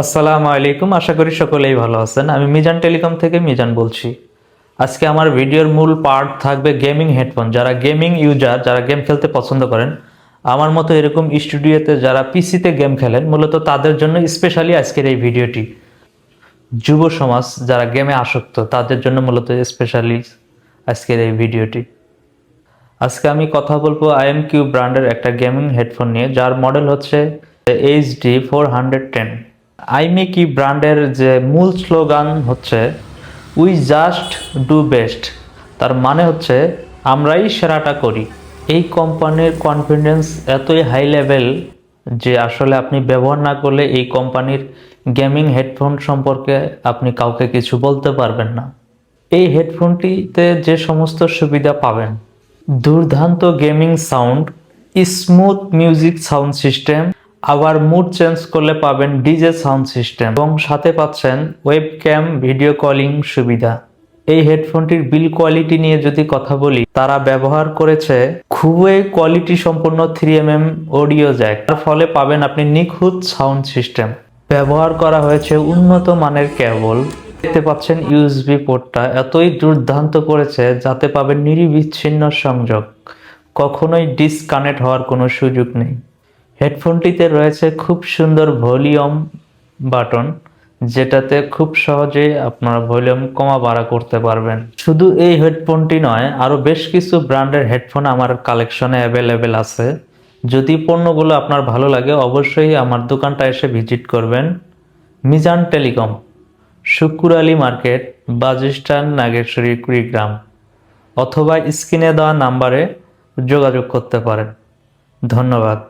আসসালামু আলাইকুম, আশা করি সকলেই ভালো আছেন। আমি মিজান টেলিকম থেকে মিজান বলছি। আজকে আমার ভিডিওর মূল পার্ট থাকবে গেমিং হেডফোন। যারা গেমিং ইউজার, যারা গেম খেলতে পছন্দ করেন, আমার মতো এরকম স্টুডিওতে যারা পিসিতে গেম খেলেন, মূলত তাদের জন্য স্পেশালি আজকের এই ভিডিওটি। যুব সমাজ যারা গেমে আসক্ত, তাদের জন্য মূলত স্পেশালি আজকের এই ভিডিওটি। আজকে আমি কথা বলবো IMQ ব্র্যান্ডের একটা গেমিং হেডফোন নিয়ে, যার মডেল হচ্ছে HD410। আইমিকি ব্র্যান্ডের যে মূল স্লোগান হচ্ছে উই জাস্ট ডু বেস্ট। তার মানে হচ্ছে আমরাই সেরাটা করি। এই কোম্পানির কনফিডেন্স এতই হাই লেভেল যে আসলে আপনি ব্যবহার না করলে এই কোম্পানির গেমিং হেডফোন সম্পর্কে আপনি কাউকে কিছু বলতে পারবেন না। এই হেডফোনটিতে যে সমস্ত সুবিধা পাবেন: দুর্দান্ত gaming sound, smooth music sound system, আবার মুড চেঞ্জ করলে পাবেন ডিজে সাউন্ড সিস্টেম এবং সাথে পাচ্ছেন ওয়েবক্যাম ভিডিও কলিং সুবিধা। এই হেডফোনটির বিল কোয়ালিটি নিয়ে যদি কথা বলি, তারা ব্যবহার করেছে খুবই কোয়ালিটি সম্পন্ন 3mm অডিও জ্যাক। তার ফলে পাবেন আপনি নিখুঁত সাউন্ড সিস্টেম। ব্যবহার করা হয়েছে উন্নত মানের কেবল। দেখতে পাচ্ছেন ইউএসবি পোর্টটা এতই দুর্দান্ত করেছে যাতে পাবেন নিরবিচ্ছিন্ন সংযোগ, কখনোই ডিসকানেক্ট হওয়ার কোনো সুযোগ নেই। হেডফোনটিতে রয়েছে খুব সুন্দর ভলিউম বাটন, যেটাতে খুব সহজেই আপনারা ভলিউম কমা বাড়া করতে পারবেন। শুধু এই হেডফোনটি নয়, আরও বেশ কিছু ব্র্যান্ডের হেডফোন আমার কালেকশনে অ্যাভেলেবেল আছে। যদি পণ্যগুলো আপনার ভালো লাগে, অবশ্যই আমার দোকানটা এসে ভিজিট করবেন। মিজান টেলিকম, শুকুর আলী মার্কেট, বাজিস্টান, নাগেশ্বরী, কুড়িগ্রাম, অথবা স্ক্রিনে দেওয়া নাম্বারে যোগাযোগ করতে পারেন। ধন্যবাদ।